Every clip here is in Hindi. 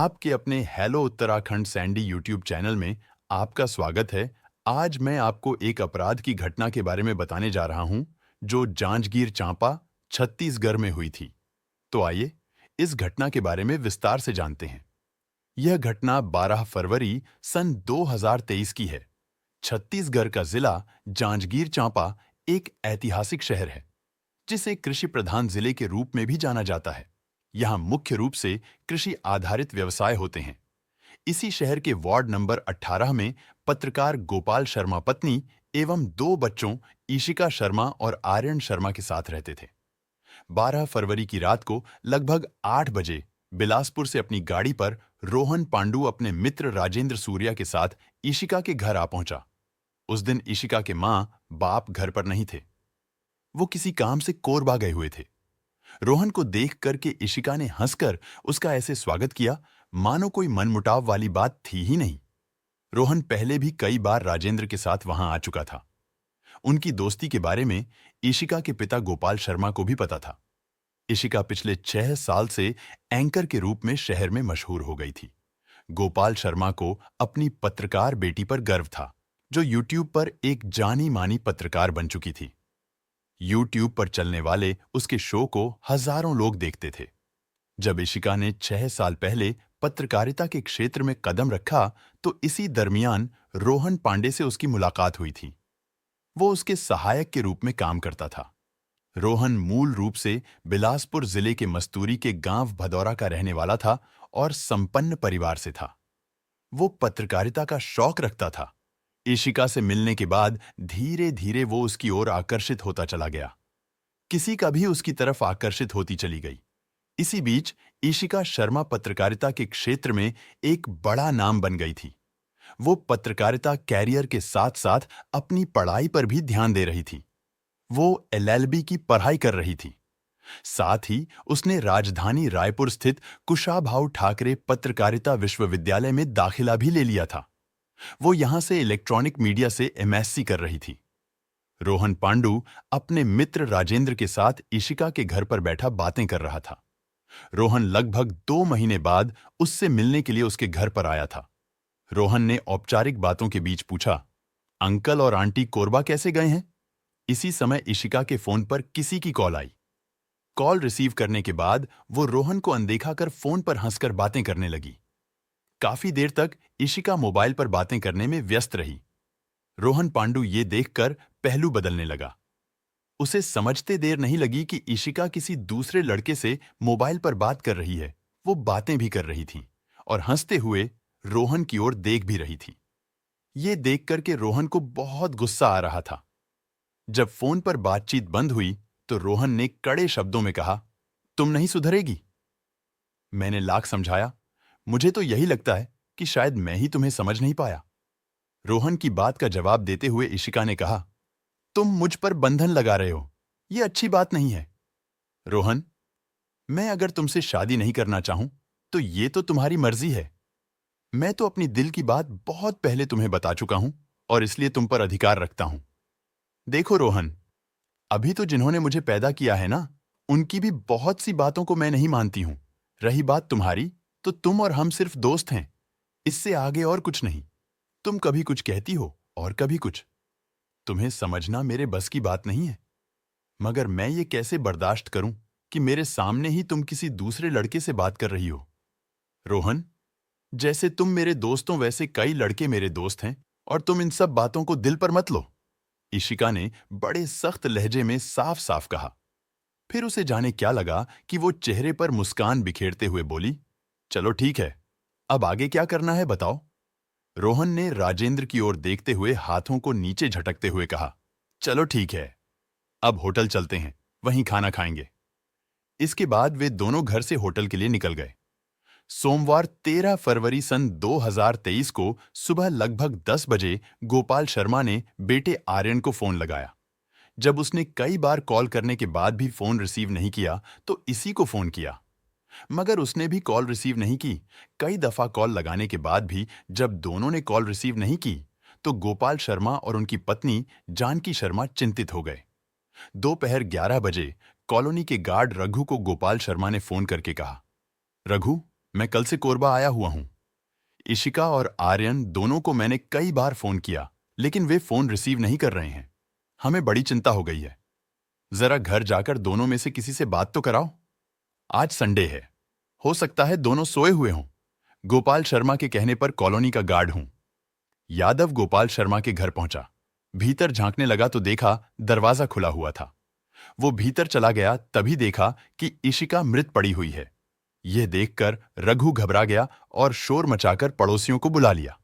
आपके अपने hello Uttarakhand Sandy YouTube channel में आपका स्वागत है। आज मैं आपको एक अपराध की घटना के बारे में बताने जा रहा हूं, जो जांजगीर चांपा, छत्तीसगढ़ में हुई थी। तो आइए, इस घटना के बारे में विस्तार से जानते हैं। यह घटना 12 फरवरी सन 2023 की है। छत्तीसगढ़ का जिला जांजगीर चांपा एक ऐतिहासिक शहर है, जिसे कृषि प्रधान जिले के रूप में भी जाना जाता है। यहाँ मुख्य रूप से कृषि आधारित व्यवसाय होते हैं। इसी शहर के वार्ड नंबर 18 में पत्रकार गोपाल शर्मा पत्नी एवं दो बच्चों ईशिका शर्मा और आर्यन शर्मा के साथ रहते थे। 12 फरवरी की रात को लगभग 8 बजे बिलासपुर से अपनी गाड़ी पर रोहन पांडु अपने मित्र राजेंद्र सूर्या के साथ ईशिका के घर आ पहुंचा। उस दिन ईशिका के मां बाप घर पर नहीं थे। वो किसी काम से कोरबा गए हुए थे। रोहन को देख करके इशिका ने हंसकर उसका ऐसे स्वागत किया मानो कोई मनमुटाव वाली बात थी ही नहीं। रोहन पहले भी कई बार राजेंद्र के साथ वहां आ चुका था। उनकी दोस्ती के बारे में इशिका के पिता गोपाल शर्मा को भी पता था। इशिका पिछले 6 साल से एंकर के रूप में शहर में मशहूर हो गई थी। गोपाल शर्मा को अपनी पत्रकार बेटी पर गर्व था, जो यूट्यूब पर एक जानी मानी पत्रकार बन चुकी थी। यूट्यूब पर चलने वाले उसके शो को हजारों लोग देखते थे। जब इशिका ने 6 साल पहले पत्रकारिता के क्षेत्र में कदम रखा, तो इसी दरमियान रोहन पांडे से उसकी मुलाकात हुई थी। वो उसके सहायक के रूप में काम करता था। रोहन मूल रूप से बिलासपुर जिले के मस्तूरी के गांव भदौरा का रहने वाला था और संपन्न परिवार से था। वो पत्रकारिता का शौक रखता था। इशिका से मिलने के बाद धीरे धीरे वो उसकी ओर आकर्षित होता चला गया। किसी का भी उसकी तरफ आकर्षित होती चली गई। इसी बीच इशिका शर्मा पत्रकारिता के क्षेत्र में एक बड़ा नाम बन गई थी। वो पत्रकारिता कैरियर के साथ साथ अपनी पढ़ाई पर भी ध्यान दे रही थी। वो एलएलबी की पढ़ाई कर रही थी। साथ ही उसने राजधानी रायपुर स्थित कुशाभाऊ ठाकरे पत्रकारिता विश्वविद्यालय में दाखिला भी ले लिया था। वो यहां से इलेक्ट्रॉनिक मीडिया से एमएससी कर रही थी। रोहन पांडु अपने मित्र राजेंद्र के साथ इशिका के घर पर बैठा बातें कर रहा था। रोहन लगभग 2 महीने बाद उससे मिलने के लिए उसके घर पर आया था। रोहन ने औपचारिक बातों के बीच पूछा, अंकल और आंटी कोरबा कैसे गए हैं? इसी समय इशिका के फोन पर किसी की कॉल आई। कॉल रिसीव करने के बाद वो रोहन को अनदेखा कर फोन पर हंसकर बातें करने लगी। काफी देर तक इशिका मोबाइल पर बातें करने में व्यस्त रही। रोहन पांडु ये देखकर पहलू बदलने लगा। उसे समझते देर नहीं लगी कि इशिका किसी दूसरे लड़के से मोबाइल पर बात कर रही है। वो बातें भी कर रही थी और हंसते हुए रोहन की ओर देख भी रही थी। ये देख कर के रोहन को बहुत गुस्सा आ रहा था। जब फोन पर बातचीत बंद हुई तो रोहन ने कड़े शब्दों में कहा, तुम नहीं सुधरेगी। मैंने लाख समझाया, मुझे तो यही लगता है कि शायद मैं ही तुम्हें समझ नहीं पाया। रोहन की बात का जवाब देते हुए इशिका ने कहा, तुम मुझ पर बंधन लगा रहे हो, ये अच्छी बात नहीं है। रोहन, मैं अगर तुमसे शादी नहीं करना चाहूं तो ये तो तुम्हारी मर्जी है। मैं तो अपनी दिल की बात बहुत पहले तुम्हें बता चुका हूं और इसलिए तुम पर अधिकार रखता हूं। देखो रोहन, अभी तो जिन्होंने मुझे पैदा किया है ना, उनकी भी बहुत सी बातों को मैं नहीं मानती हूं। रही बात तुम्हारी, तो तुम और हम सिर्फ दोस्त हैं, इससे आगे और कुछ नहीं। तुम कभी कुछ कहती हो और कभी कुछ। तुम्हें समझना मेरे बस की बात नहीं है, मगर मैं ये कैसे बर्दाश्त करूं कि मेरे सामने ही तुम किसी दूसरे लड़के से बात कर रही हो। रोहन, जैसे तुम मेरे दोस्त हो वैसे कई लड़के मेरे दोस्त हैं और तुम इन सब बातों को दिल पर मत लो। इशिका ने बड़े सख्त लहजे में साफ साफ कहा। फिर उसे जाने क्या लगा कि वो चेहरे पर मुस्कान बिखेरते हुए बोली, चलो ठीक है, अब आगे क्या करना है बताओ। रोहन ने राजेंद्र की ओर देखते हुए हाथों को नीचे झटकते हुए कहा, चलो ठीक है, अब होटल चलते हैं, वहीं खाना खाएंगे। इसके बाद वे दोनों घर से होटल के लिए निकल गए। सोमवार 13 फरवरी सन 2023 को सुबह लगभग 10 बजे गोपाल शर्मा ने बेटे आर्यन को फोन लगाया। जब उसने कई बार कॉल करने के बाद भी फोन रिसीव नहीं किया तो इसी को फोन किया, मगर उसने भी कॉल रिसीव नहीं की। कई दफा कॉल लगाने के बाद भी जब दोनों ने कॉल रिसीव नहीं की तो गोपाल शर्मा और उनकी पत्नी जानकी शर्मा चिंतित हो गए। दोपहर 11 बजे कॉलोनी के गार्ड रघु को गोपाल शर्मा ने फोन करके कहा, रघु, मैं कल से कोरबा आया हुआ हूं। इशिका और आर्यन दोनों को मैंने कई बार फोन किया, लेकिन वे फोन रिसीव नहीं कर रहे हैं। हमें बड़ी चिंता हो गई है। जरा घर जाकर दोनों में से किसी से बात तो कराओ। आज संडे है, हो सकता है दोनों सोए हुए हों। गोपाल शर्मा के कहने पर कॉलोनी का गार्ड हूं। यादव गोपाल शर्मा के घर पहुंचा। भीतर झांकने लगा तो देखा दरवाजा खुला हुआ था। वो भीतर चला गया, तभी देखा कि इशिका मृत पड़ी हुई है। यह देखकर रघु घबरा गया और शोर मचाकर पड़ोसियों को बुला लिया।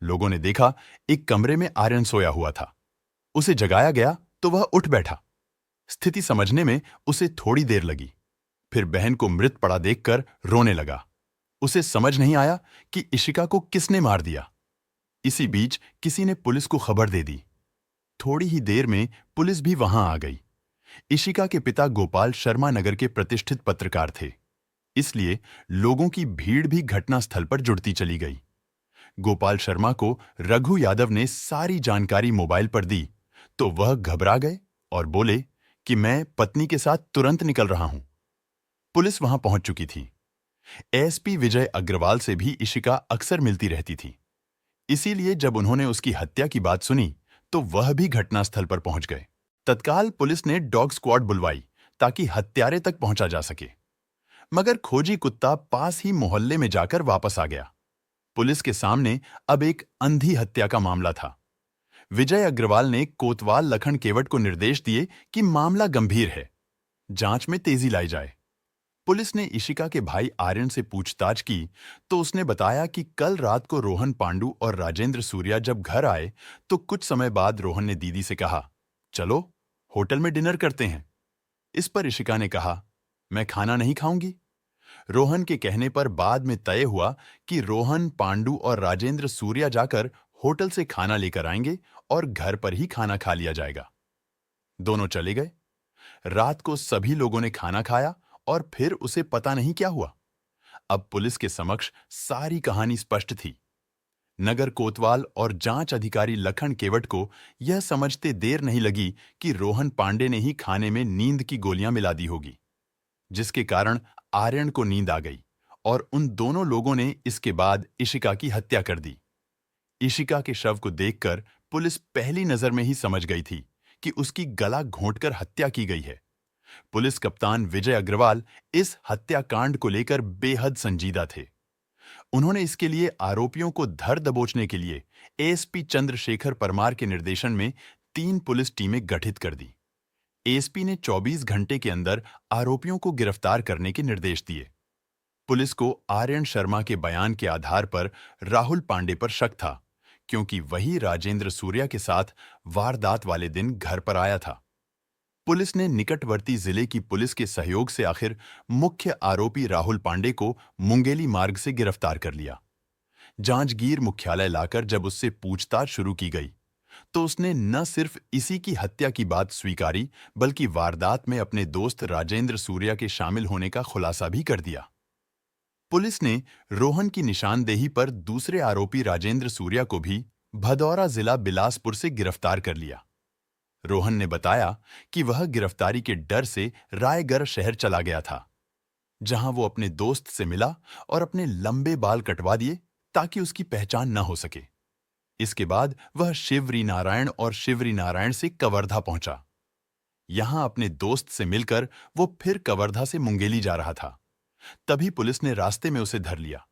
लोगों ने देखा एक कमरे में आर्यन सोया हुआ था। उसे जगाया गया तो वह उठ बैठा। स्थिति समझने में उसे थोड़ी देर लगी। फिर बहन को मृत पड़ा देखकर रोने लगा। उसे समझ नहीं आया कि इशिका को किसने मार दिया। इसी बीच किसी ने पुलिस को खबर दे दी। थोड़ी ही देर में पुलिस भी वहां आ गई। इशिका के पिता गोपाल शर्मा नगर के प्रतिष्ठित पत्रकार थे, इसलिए लोगों की भीड़ भी घटनास्थल पर जुड़ती चली गई। गोपाल शर्मा को रघु यादव ने सारी जानकारी मोबाइल पर दी तो वह घबरा गए और बोले कि मैं पत्नी के साथ तुरंत निकल रहा हूं। पुलिस वहां पहुंच चुकी थी। एसपी विजय अग्रवाल से भी इशिका अक्सर मिलती रहती थी, इसीलिए जब उन्होंने उसकी हत्या की बात सुनी तो वह भी घटनास्थल पर पहुंच गए। तत्काल पुलिस ने डॉग स्क्वाड बुलवाई ताकि हत्यारे तक पहुंचा जा सके, मगर खोजी कुत्ता पास ही मोहल्ले में जाकर वापस आ गया। पुलिस के सामने अब एक अंधी हत्या का मामला था। विजय अग्रवाल ने कोतवाल लखन केवट को निर्देश दिए कि मामला गंभीर है, जांच में तेजी लाई जाए। पुलिस ने इशिका के भाई आर्यन से पूछताछ की तो उसने बताया कि कल रात को रोहन पांडु और राजेंद्र सूर्या जब घर आए तो कुछ समय बाद रोहन ने दीदी से कहा, चलो होटल में डिनर करते हैं। इस पर इशिका ने कहा, मैं खाना नहीं खाऊंगी। रोहन के कहने पर बाद में तय हुआ कि रोहन, पांडु और राजेंद्र सूर्या जाकर होटल से खाना लेकर आएंगे और घर पर ही खाना खा लिया जाएगा। दोनों चले गए। रात को सभी लोगों ने खाना खाया और फिर उसे पता नहीं क्या हुआ। अब पुलिस के समक्ष सारी कहानी स्पष्ट थी। नगर कोतवाल और जांच अधिकारी लखन केवट को यह समझते देर नहीं लगी कि रोहन पांडे ने ही खाने में नींद की गोलियां मिला दी होगी, जिसके कारण आर्यन को नींद आ गई और उन दोनों लोगों ने इसके बाद इशिका की हत्या कर दी। इशिका के शव को देखकर पुलिस पहली नजर में ही समझ गई थी कि उसकी गला घोंटकर हत्या की गई है। पुलिस कप्तान विजय अग्रवाल इस हत्याकांड को लेकर बेहद संजीदा थे। उन्होंने इसके लिए आरोपियों को धर दबोचने के लिए एएसपी चंद्रशेखर परमार के निर्देशन में 3 पुलिस टीमें गठित कर दी। एएसपी ने 24 घंटे के अंदर आरोपियों को गिरफ्तार करने के निर्देश दिए। पुलिस को आर्यन शर्मा के बयान के आधार पर राहुल पांडे पर शक था, क्योंकि वही राजेंद्र सूर्या के साथ वारदात वाले दिन घर पर आया था। पुलिस ने निकटवर्ती जिले की पुलिस के सहयोग से आखिर मुख्य आरोपी राहुल पांडे को मुंगेली मार्ग से गिरफ्तार कर लिया। जांजगीर मुख्यालय लाकर जब उससे पूछताछ शुरू की गई तो उसने न सिर्फ इसी की हत्या की बात स्वीकारी, बल्कि वारदात में अपने दोस्त राजेंद्र सूर्या के शामिल होने का खुलासा भी कर दिया। पुलिस ने रोहन की निशानदेही पर दूसरे आरोपी राजेंद्र सूर्या को भी भदौरा जिला बिलासपुर से गिरफ्तार कर लिया। रोहन ने बताया कि वह गिरफ्तारी के डर से रायगढ़ शहर चला गया था, जहां वो अपने दोस्त से मिला और अपने लंबे बाल कटवा दिए ताकि उसकी पहचान न हो सके। इसके बाद वह शिवरी नारायण और शिवरी नारायण से कवर्धा पहुंचा। यहां अपने दोस्त से मिलकर वो फिर कवर्धा से मुंगेली जा रहा था। तभी पुलिस ने रास्ते में उसे धर लिया।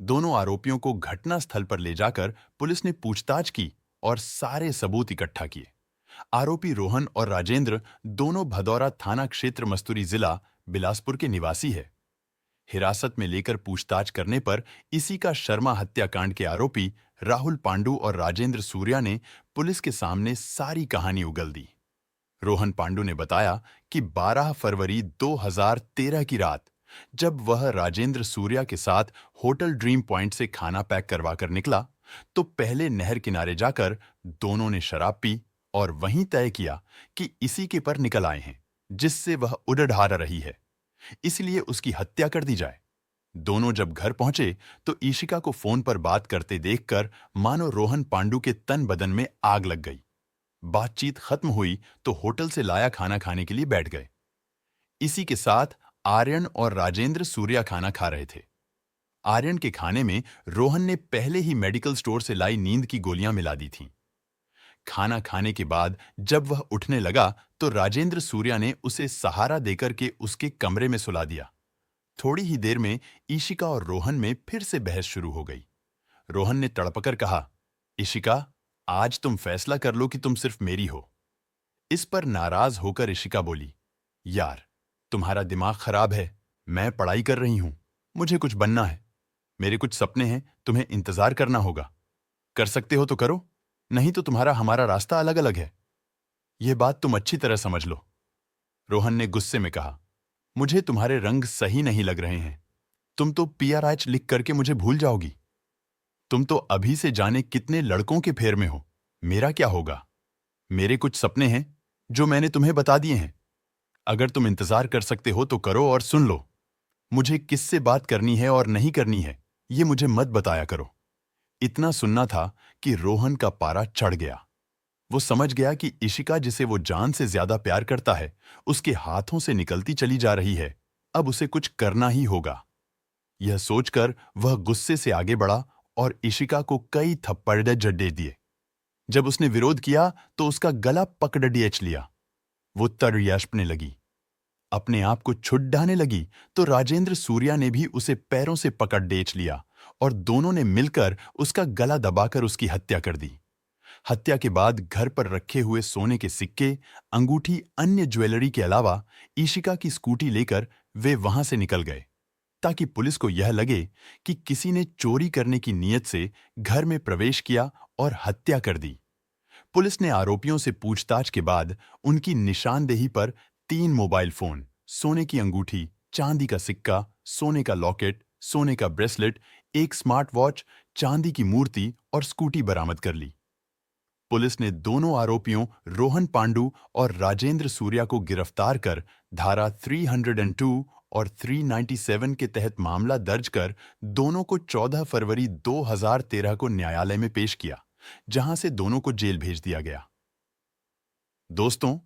दोनों आरोपियों को घटनास्थल पर ले जाकर पुलिस ने पूछताछ की और सारे सबूत इकट्ठा किए। आरोपी रोहन और राजेंद्र दोनों भदौरा थाना क्षेत्र मस्तूरी जिला बिलासपुर के निवासी है। हिरासत में लेकर पूछताछ करने पर इसी का शर्मा हत्याकांड के आरोपी राहुल पांडु और राजेंद्र सूर्या ने पुलिस के सामने सारी कहानी उगल दी। रोहन पांडु ने बताया कि 12 फरवरी 2013 की रात जब वह राजेंद्र सूर्या के साथ होटल ड्रीम पॉइंट से खाना पैक करवाकर निकला तो पहले नहर किनारे जाकर दोनों ने शराब पी और वहीं तय किया कि इसी के पर निकल आए हैं, जिससे वह उड़ढ़ा रही है, इसलिए उसकी हत्या कर दी जाए। दोनों जब घर पहुंचे तो इशिका को फोन पर बात करते देखकर मानो रोहन पांडु के तन बदन में आग लग गई। बातचीत खत्म हुई तो होटल से लाया खाना खाने के लिए बैठ गए। इसी के साथ आर्यन और राजेंद्र सूर्या खाना खा रहे थे। आर्यन के खाने में रोहन ने पहले ही मेडिकल स्टोर से लाई नींद की गोलियां मिला दी थीं। खाना खाने के बाद जब वह उठने लगा तो राजेंद्र सूर्या ने उसे सहारा देकर के उसके कमरे में सुला दिया। थोड़ी ही देर में ईशिका और रोहन में फिर से बहस शुरू हो गई। रोहन ने तड़पकर कहा, इशिका, आज तुम फैसला कर लो कि तुम सिर्फ मेरी हो। इस पर नाराज होकर इशिका बोली, यार, तुम्हारा दिमाग खराब है। मैं पढ़ाई कर रही हूं, मुझे कुछ बनना है। मेरे कुछ सपने हैं, तुम्हें इंतजार करना होगा। कर सकते हो तो करो, नहीं तो तुम्हारा हमारा रास्ता अलग अलग है। यह बात तुम अच्छी तरह समझ लो। रोहन ने गुस्से में कहा, मुझे तुम्हारे रंग सही नहीं लग रहे हैं। तुम तो पीआरएच लिख करके मुझे भूल जाओगी। तुम तो अभी से जाने कितने लड़कों के फेर में हो। मेरा क्या होगा? मेरे कुछ सपने हैं जो मैंने तुम्हें बता दिए हैं। अगर तुम इंतजार कर सकते हो तो करो और सुन लो। मुझे किससे बात करनी है और नहीं करनी है, ये मुझे मत बताया करो। इतना सुनना था कि रोहन का पारा चढ़ गया। वो समझ गया कि इशिका, जिसे वो जान से ज्यादा प्यार करता है, उसके हाथों से निकलती चली जा रही है। अब उसे कुछ करना ही होगा। यह सोचकर वह गुस्से से आगे बढ़ा और इशिका को कई थप्पड़ जड्डे दिए। जब उसने विरोध किया तो उसका गला पकड़ डेच लिया। वो तड़यशपने लगी, अपने आप को छुड़ाने लगी तो राजेंद्र सूर्या ने भी उसे पैरों से पकड़ डेच लिया और दोनों ने मिलकर उसका गला दबाकर उसकी हत्या कर दी। हत्या के बाद घर पर रखे हुए सोने के सिक्के, अंगूठी, अन्य ज्वेलरी के अलावा ईशिका की स्कूटी लेकर वे वहां से निकल गए, ताकि पुलिस को यह लगे कि किसी ने चोरी करने की नीयत से घर में प्रवेश किया और हत्या कर दी। पुलिस ने आरोपियों से पूछताछ के बाद उनकी निशानदेही पर 3 मोबाइल फोन, सोने की अंगूठी, चांदी का सिक्का, सोने का लॉकेट, सोने का ब्रेसलेट, एक स्मार्ट वॉच, चांदी की मूर्ति और स्कूटी बरामद कर ली। पुलिस ने दोनों आरोपियों रोहन पांडु और राजेंद्र सूर्या को गिरफ्तार कर धारा 302 और 397 के तहत मामला दर्ज कर दोनों को 14 फरवरी 2013 को न्यायालय में पेश किया, जहां से दोनों को जेल भेज दिया गया। दोस्तों,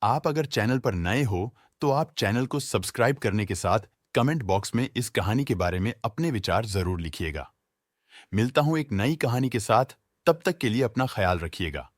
आप अगर चैनल पर नए हो तो आप चैनल को सब्सक्राइब करने के साथ कमेंट बॉक्स में इस कहानी के बारे में अपने विचार जरूर लिखिएगा। मिलता हूं एक नई कहानी के साथ, तब तक के लिए अपना ख्याल रखिएगा।